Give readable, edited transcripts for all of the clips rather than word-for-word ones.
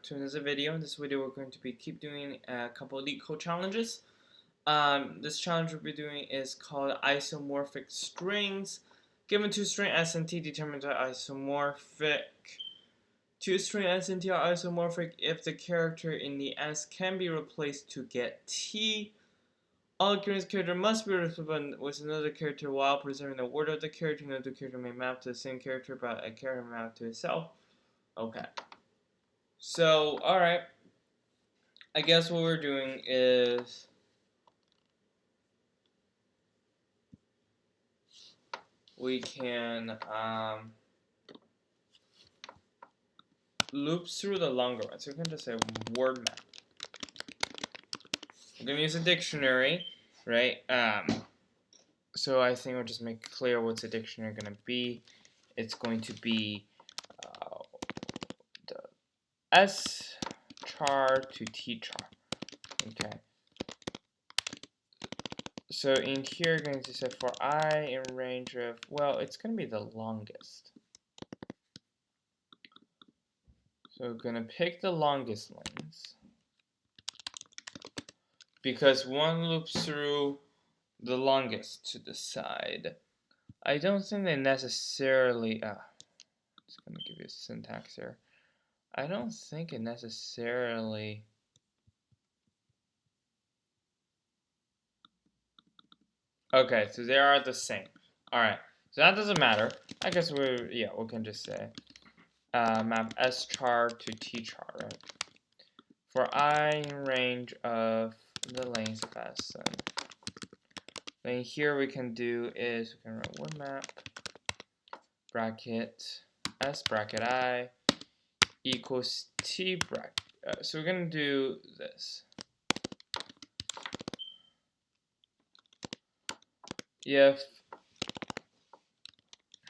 to another video. In this video, we're going to keep doing a couple of Leetcode challenges. This challenge we'll be doing is called isomorphic strings. Given two string s and t, determine the isomorphic. Two string s and t are isomorphic if the character in the s can be replaced to get t. All given character must be replaced with another character while preserving the word of the character. Another character may map to the same character, but a character may map to itself. Okay. So, alright. I guess what we're doing is we can loop through the longer one. So we can just say word map. I'm going to use a dictionary, right? So I think we'll just make clear what's the dictionary going to be. It's going to be the S char to T char. Okay. So in here, we're going to say for I in range of, well, it's going to be the longest. So we're going to pick the longest lanes. Because one loops through the longest to the side. I don't think they necessarily, it's going to give you a syntax here. I don't think it necessarily, okay, so they are the same. Alright, so that doesn't matter. I guess we can just say map S char to T char, right? For I in range of the lanes of S. Then here we can do is we can write word map bracket S bracket I equals T bracket. So we're going to do this. If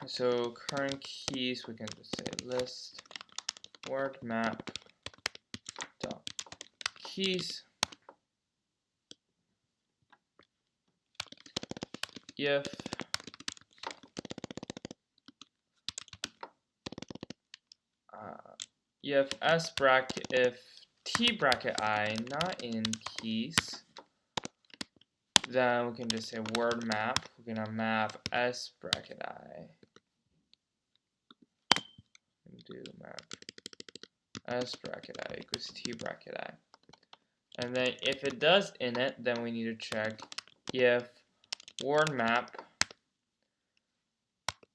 so current keys, we can just say list word map dot keys. If S bracket, if T bracket I not in keys, then we can just say word map. We're gonna map S bracket I. And do map S bracket I equals T bracket I. And then if it does init, then we need to check if word map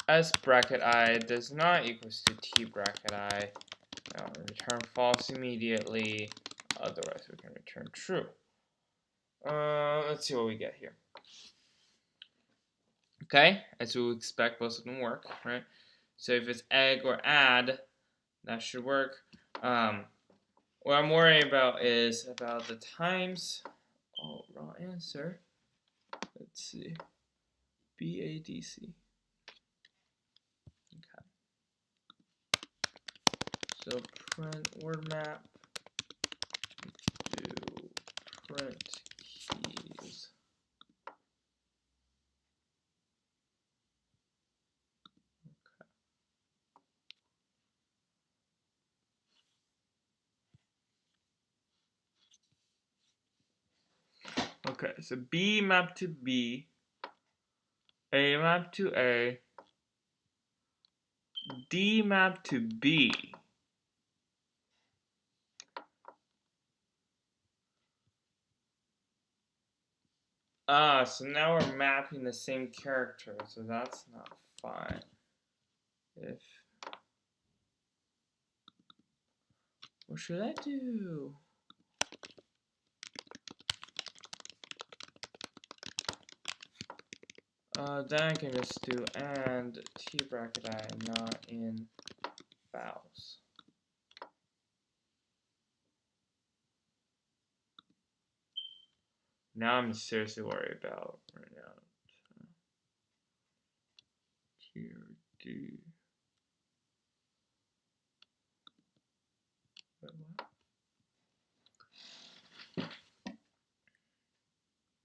S bracket I does not equals to T bracket I. Now return false immediately, otherwise we can return true. Let's see what we get here. Okay, as we would expect, both of them work, right? So if it's egg or add, that should work. What I'm worried about is about the times. Oh, wrong answer. Let's see. BADC. Okay. So print word map. Do print keys. Okay, so B map to B, A map to A, D map to B. So now we're mapping the same character, so that's not fine. What should I do? Then I can just do and T bracket I not in vowels. Now I'm seriously worried about right now. T or D. Wait, what?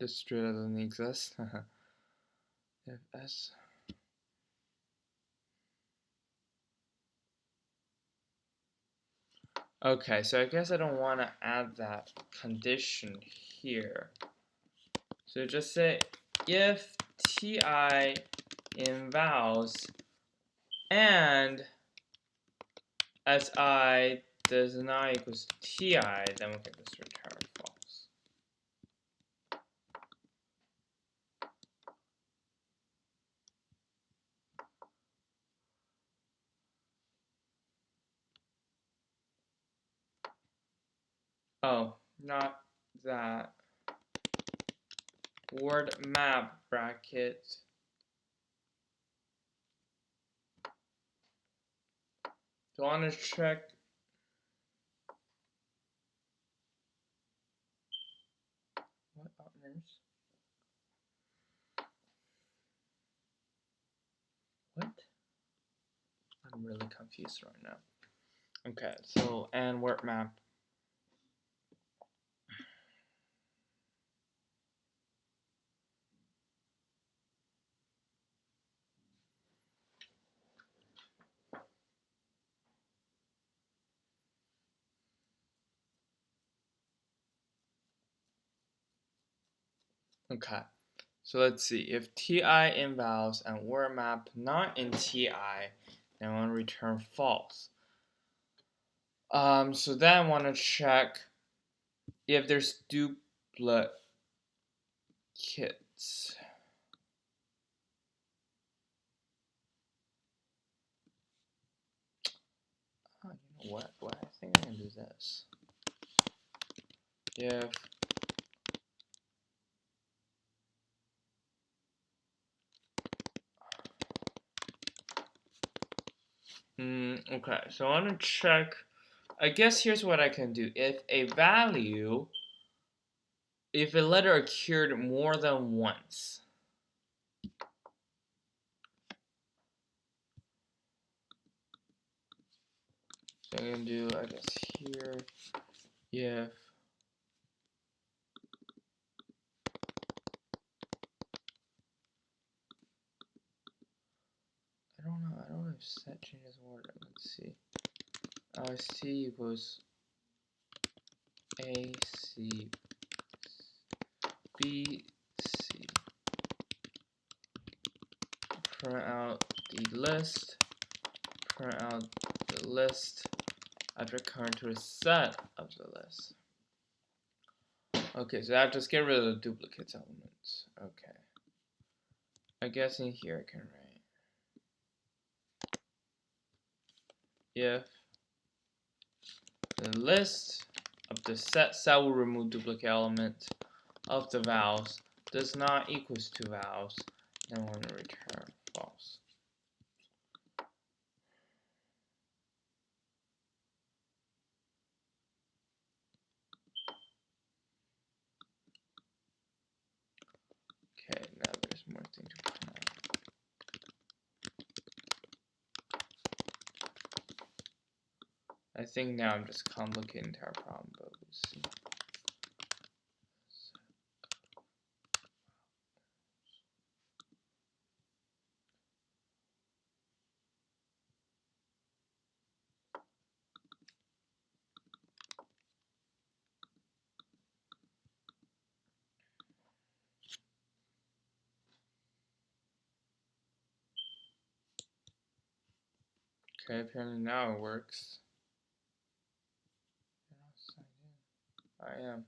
This straight doesn't exist. If S. Okay, so I guess I don't want to add that condition here. So just say if ti invals and si does not equals ti, then we can just return false. Oh, not that. Word map bracket. Do I want to check? What honors? What? I'm really confused right now. Okay, so and word map. Okay, so let's see. If ti invals and word map not in ti, then I want to return false. So then I want to check if there's duplicates. Oh, you know what? Well, I think I can do this. If okay, so I want to check. I guess here's what I can do. If a letter occurred more than once, so I'm gonna do, I guess here, if I don't know if set changes order. Let's see. C equals A, C, B, C. Print out the list. Print out the list after current to a set of the list. Okay, so I have to just get rid of the duplicates elements. Okay. I guess in here I can write if the list of the set cell will remove duplicate element of the vowels does not equals to vowels, then we're going to return false. Okay, now there's more things to print out. I think now I'm just complicating our problem, but we'll see. Okay, apparently now it works. I am.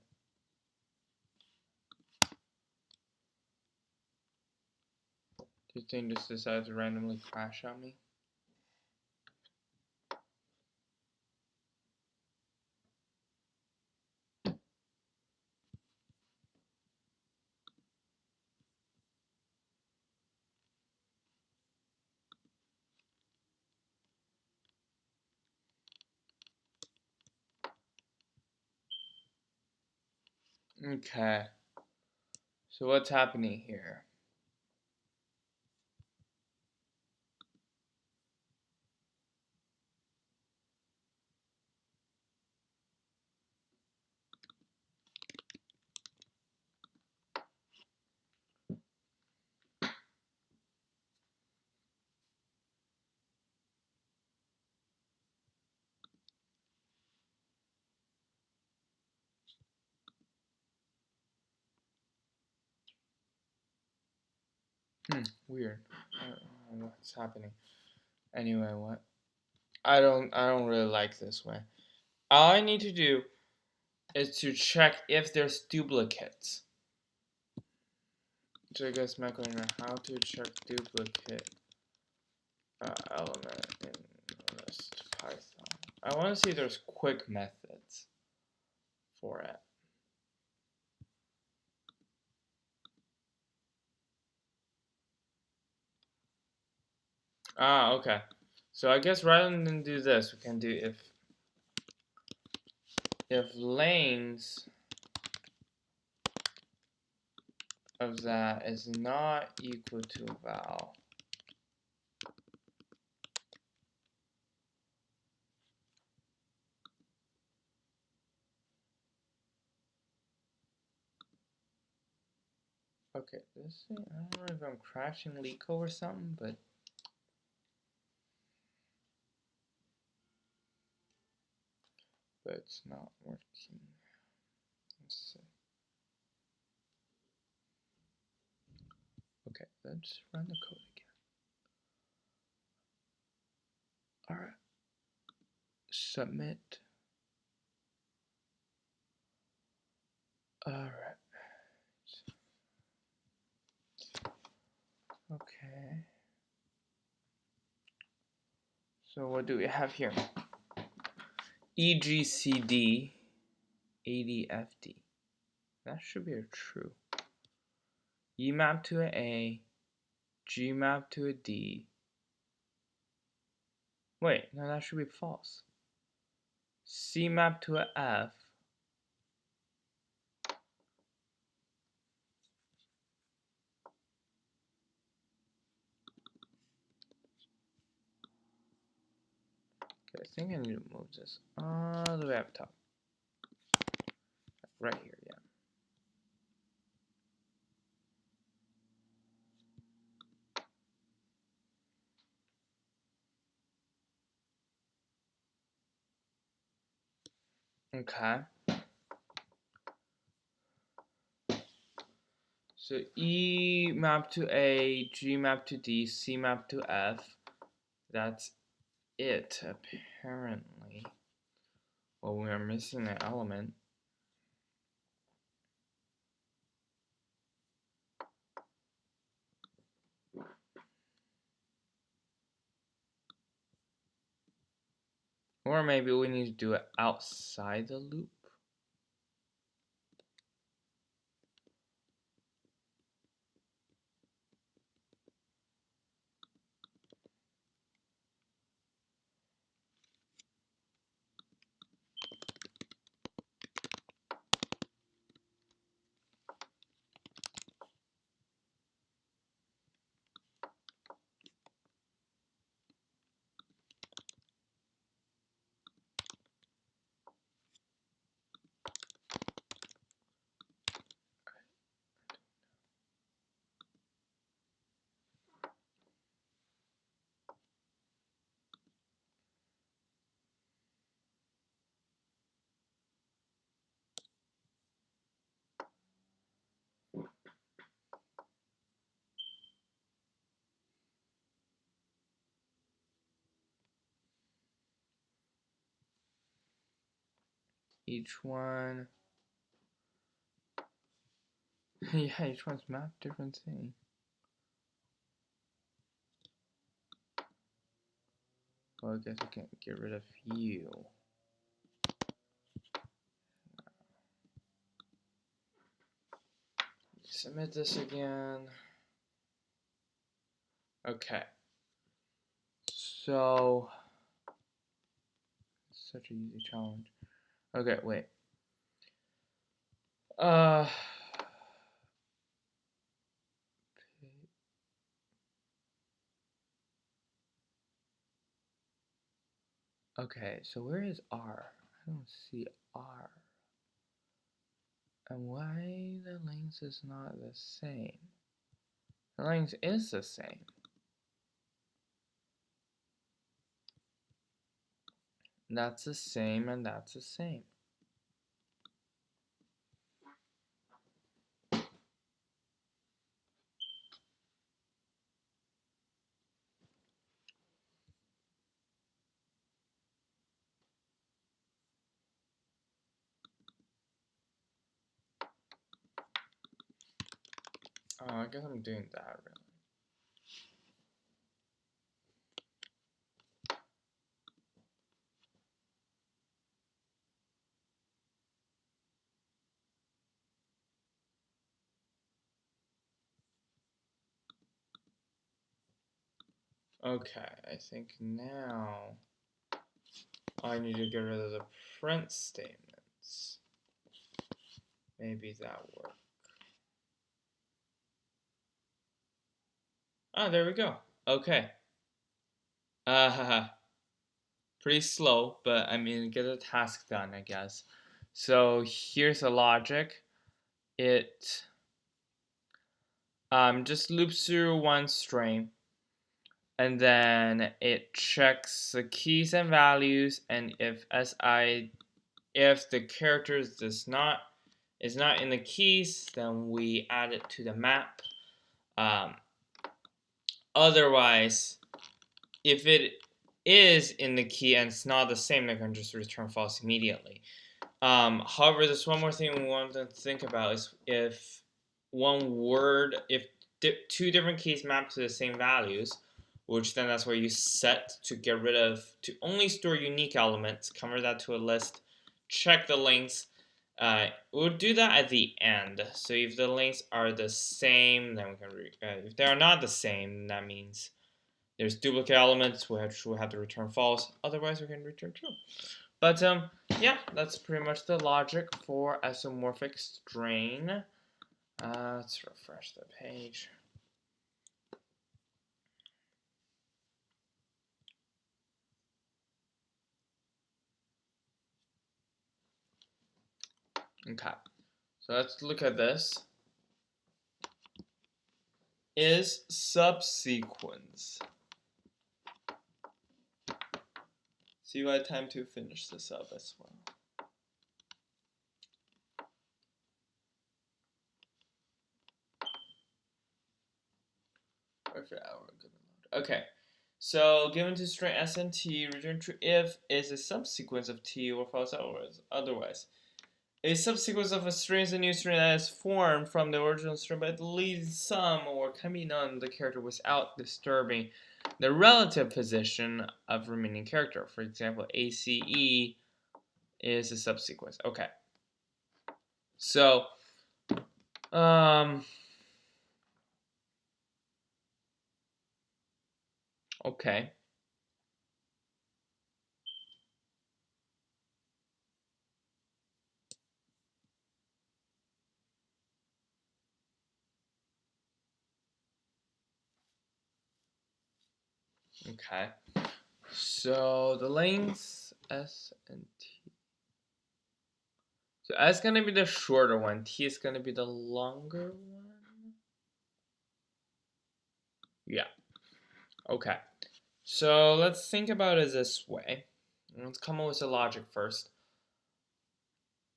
Do you think this decides to randomly crash on me? Okay. So what's happening here? Weird. I don't know what's happening. Anyway, what? I don't really like this way. All I need to do is to check if there's duplicates. So I guess my question is how to check duplicate element in list Python. I want to see if there's quick methods for it. Okay. So I guess rather than do this, we can do if lanes of that is not equal to val. Okay, this thing, I don't know if I'm crashing Leetcode or something, but it's not working. Let's see. Okay, let's run the code again. Alright. Submit. Alright. Okay. So what do we have here? EGCD ADFD. That should be a true. E map to an A, G map to a D. Wait, no, that should be false. C map to a F. Okay, I think I need to move this all the way up top. Right here, yeah. Okay. So E map to A, G map to D, C map to F. That's it, apparently. Well, we are missing an element. Or maybe we need to do it outside the loop. Each one. Yeah, each one's mapped different thing. Well, I guess I can't get rid of you. Submit this again. Okay. So, such an easy challenge. Okay, wait. Okay, so where is R? I don't see R. And why the length is not the same? The length is the same. That's the same and that's the same. Oh, I guess I'm doing that really. Okay, I think now I need to get rid of the print statements. Maybe that works. Oh, there we go. Okay. Pretty slow, but I mean, get the task done, I guess. So here's the logic. It just loops through one string, and then it checks the keys and values, and if the characters is not in the keys, then we add it to the map. Otherwise, if it is in the key and it's not the same, they can just return false immediately. However, there's one more thing we want to think about is if two different keys map to the same values, which then that's where you set to get rid of, to only store unique elements, convert that to a list, check the links. We'll do that at the end. So if the links are the same, then we can if they are not the same, that means there's duplicate elements, we have to return false. Otherwise, we can return true. But yeah, that's pretty much the logic for isomorphic string. Let's refresh the page. Okay, so let's look at this. Is subsequence. See, I had time to finish this up as well. Okay, so given to string s and t, return true if is a subsequence of t or false otherwise. A subsequence of a string is a new string that is formed from the original string but leaves some or can be none of the character without disturbing the relative position of remaining character. For example, ACE is a subsequence. Okay. So, okay. Okay. So the lengths S and T. So S is gonna be the shorter one. T is gonna be the longer one. Yeah. Okay. So let's think about it this way. Let's come up with a logic first.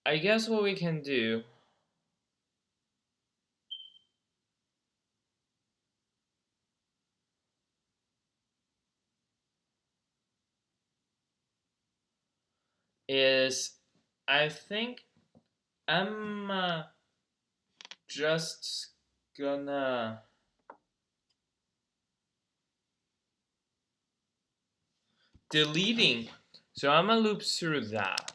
I guess what we can do is, I think I'm just gonna deleting. So I'm gonna loop through that.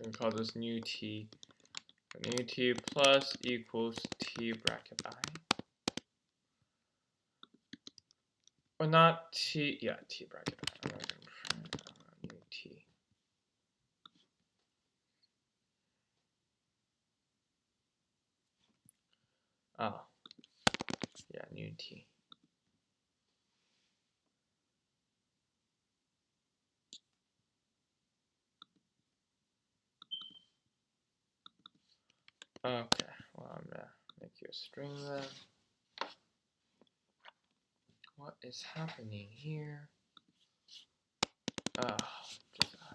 I'm gonna call this new t. New t plus equals t bracket I. Or not t, yeah, t bracket I. I'm not gonna new t. Oh, yeah, new t. Okay, well, I'm gonna make you a string then. What is happening here? Oh, just I.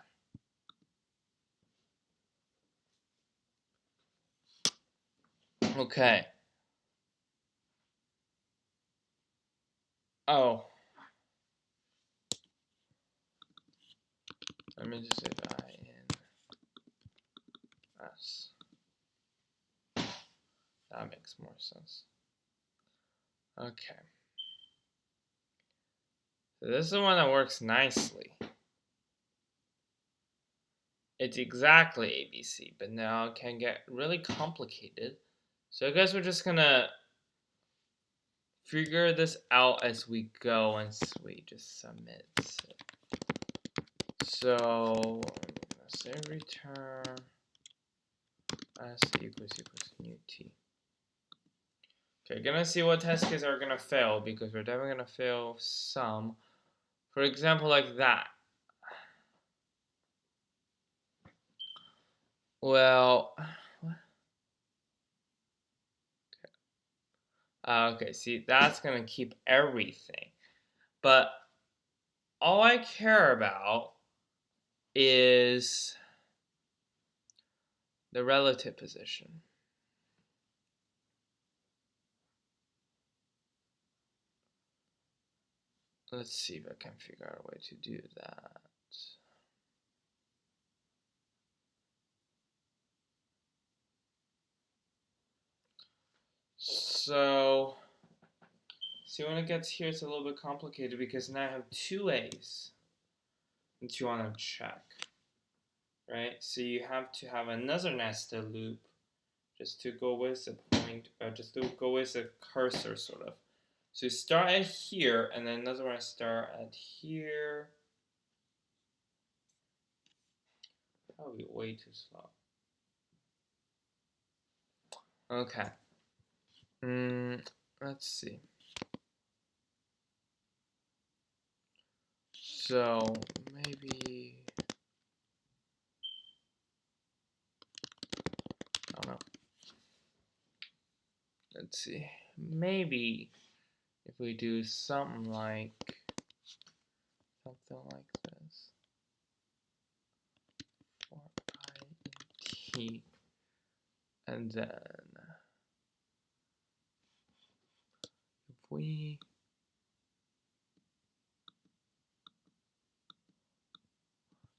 Okay. Oh. Let me just say I in S. That makes more sense. Okay. So this is the one that works nicely. It's exactly ABC, but now it can get really complicated. So I guess we're just gonna figure this out as we go once we just submit it. So let's say return s equals new t. Okay, gonna see what test cases are gonna fail because we're definitely gonna fail some. For example, like that. Well, okay, see, that's gonna keep everything. But all I care about is the relative position. Let's see if I can figure out a way to do that. So, see, when it gets here, it's a little bit complicated because now I have two A's that you want to check, right? So you have to have another nested loop just to go with the point, just to go with the cursor, sort of. So you start at here, and then another one start at here. Probably way too slow. Okay. Let's see. So maybe I don't know. Let's see. Maybe if we do something like this. For I in T, and then if we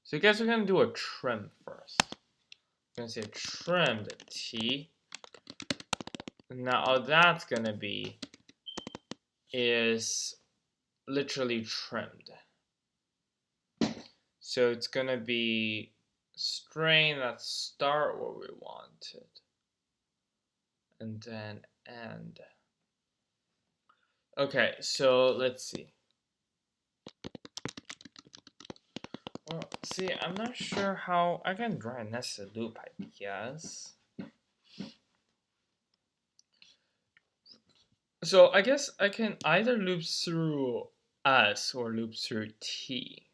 so I guess we're gonna do a trim first. We're gonna say trimmed T. Now all that's gonna be is literally trimmed. So it's gonna be string that start where we wanted, and then end. Okay, so let's see. Well, see, I'm not sure how I can draw a nested loop, I guess. So I guess I can either loop through S or loop through T.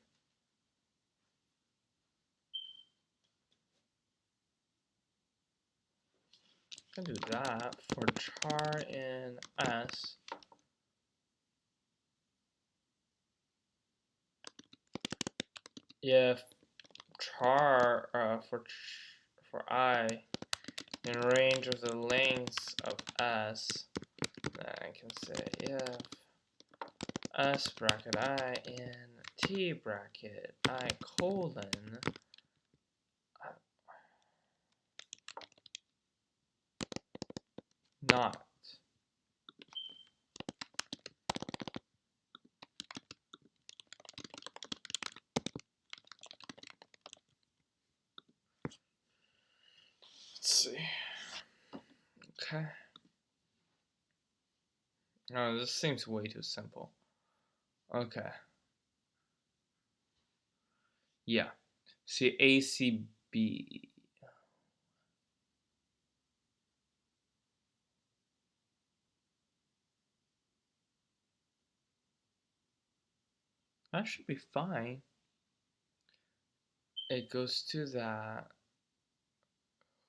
I can do that for char in S. If char for I in range of the lengths of S, then I can say if S bracket I in T bracket I colon not. Let's see. Okay. No, this seems way too simple. Okay. Yeah. See, ACB. That should be fine. It goes to that.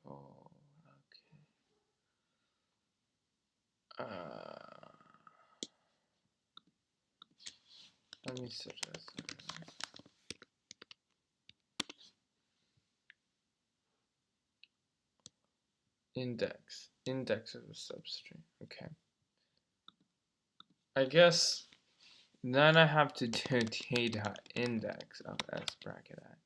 Oh, okay. Let me suggest index index of a substring. Okay. I guess then I have to do t dot index of s bracket I.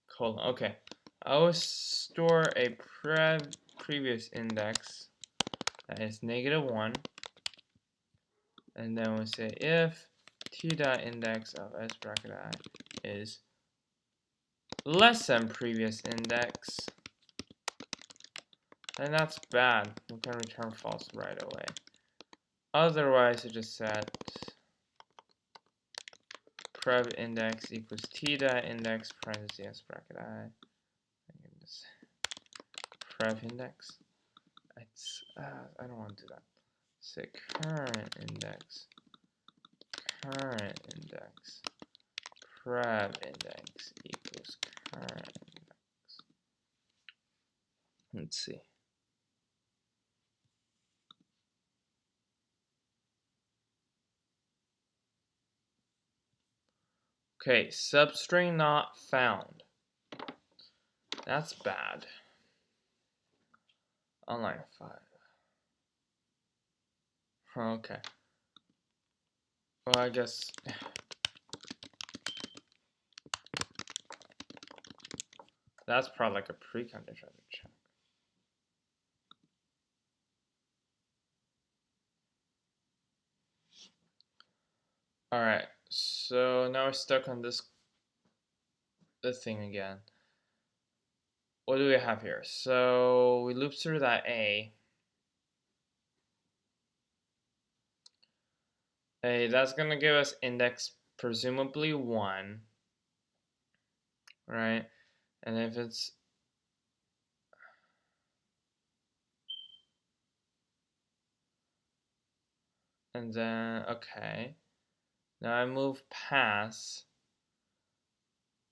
Colon. Okay. I will store a previous index that is -1, and then we'll say if t dot index of s bracket I is less than previous index, then that's bad. We can return false right away. Otherwise, you just set prev index equals t dot index parentheses s bracket I. Just prev index. It's I don't want to do that. Say current index prev index equals current index. Let's see. Okay, substring not found. That's bad. On line 5. Okay. Well, I guess that's probably like a precondition to check. Alright, so now we're stuck on this thing again. What do we have here? So we loop through that A. That's gonna give us index presumably 1. Right? And if it's and then okay. Now I move past.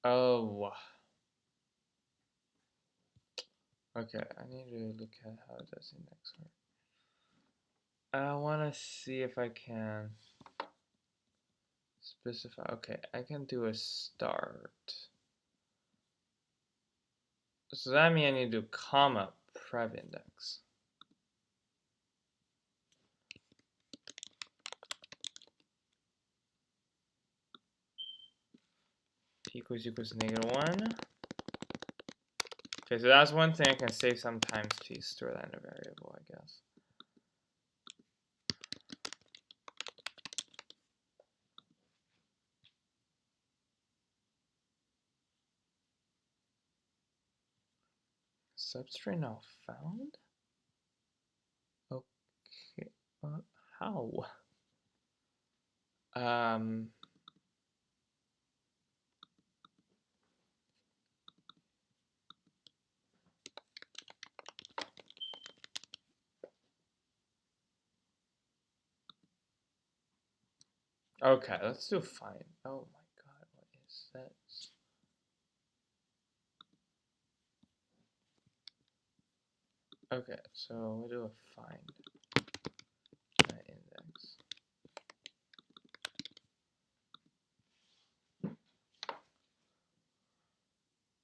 Oh. Okay, I need to look at how it does index work. I want to see if I can specify. Okay, I can do a start. So that means I need to do comma prev index. Equals -1. Okay, so that's one thing I can save sometimes to store that in a variable, I guess. Substring not found? Okay, how? Okay, let's do find. Oh my god, what is this? Okay, so we'll do a find my index.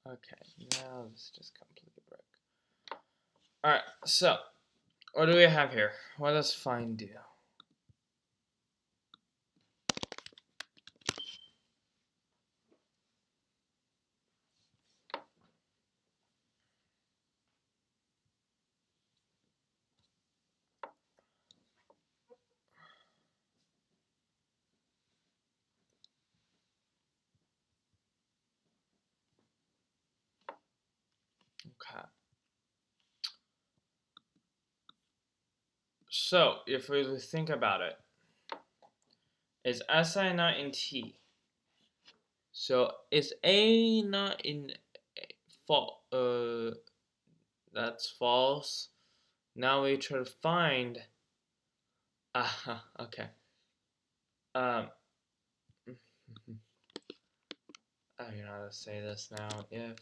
Okay, now this just completely broke. Alright, so what do we have here? What does find do? Okay. So if we think about it, is SI not in T? So is A not in that's false. Now we try to find okay. I don't know how to say this now. If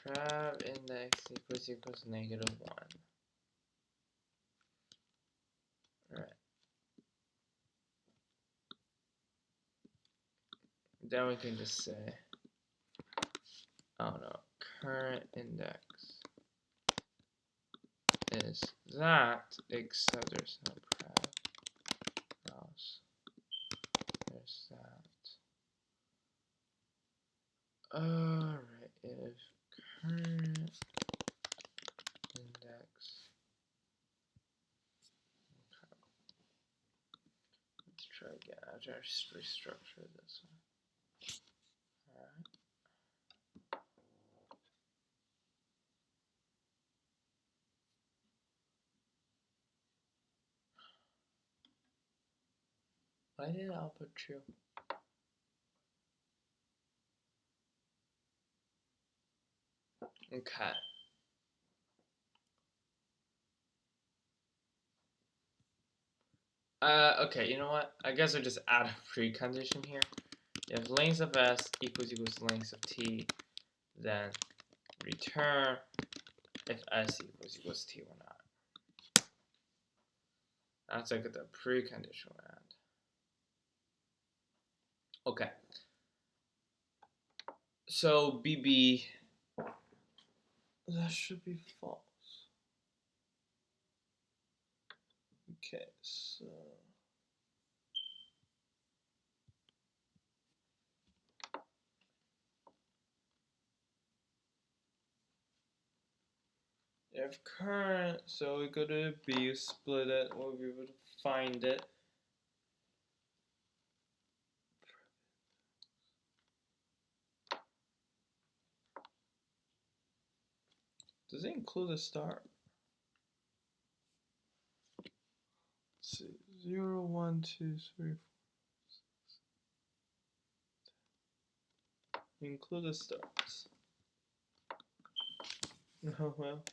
prev index equals -1. Alright. then we can just say, oh no, current index is that, except there's no pref mouse. There's that. Alright, if current index. Okay. Let's try again. I'll just restructure this one. Alright. Why did I output true? Okay. Okay, you know what? I guess I'll just add a precondition here. If length of s equals length of t, then return if s equals t or not. That's like the precondition we'll add. Okay. So BB, that should be false. Okay, so if current, so we go to B, split it, we'll be able to find it. Does it include a start? Let's see, 0, 1, 2, 3, 4, 6. Include the starts. Oh well.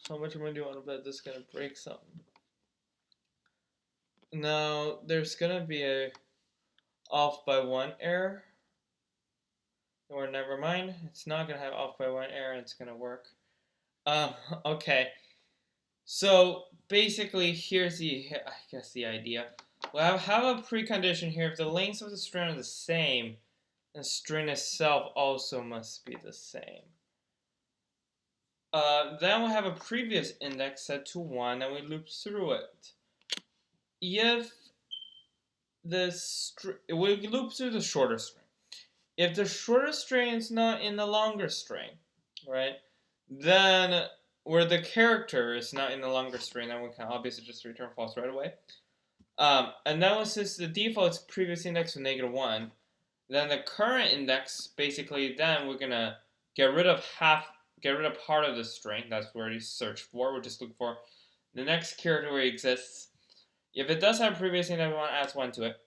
How much money do you want to bet this is gonna break something? Now there's gonna be a off by 1 error. Or never mind, it's not gonna have off by 1 error, it's gonna work. Okay. So basically, here's the idea. Well, I have a precondition here. If the lengths of the string are the same, the string itself also must be the same. Then we have a previous index set to 1, and we loop through it. If we loop through the shorter string. If the shorter string is not in the longer string, right? Then where the character is not in the longer string, then we can obviously just return false right away. And then since the default is previous index of -1, then the current index, basically, then we're gonna get rid of part of the string. That's where you search for. We'll just look for the next character where it exists. If it does have previous index, we want to add 1 to it.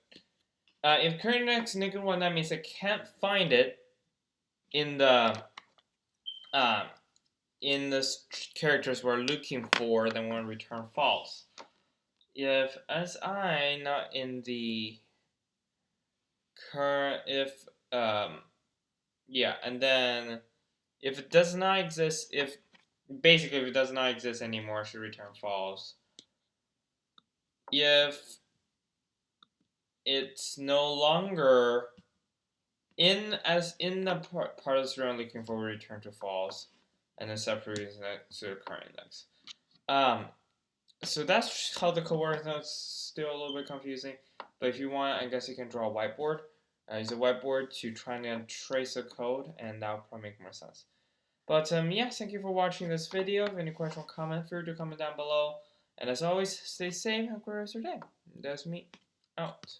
If current index is -1, that means it can't find it in the characters we're looking for, then we'll return false. If si not in the current, and then if it does not exist, if it does not exist anymore, it should return false. If it's no longer in the part of the string I'm looking for, we return to false, and then separate index to the current index. So that's how the code works. Now it's still a little bit confusing, but if you want, I guess you can draw a whiteboard. Use a whiteboard to try and trace the code, and that will probably make more sense. But yeah, thank you for watching this video. If any question or comment, feel free to comment down below. And as always, stay safe and have a great rest of your day. That's me out.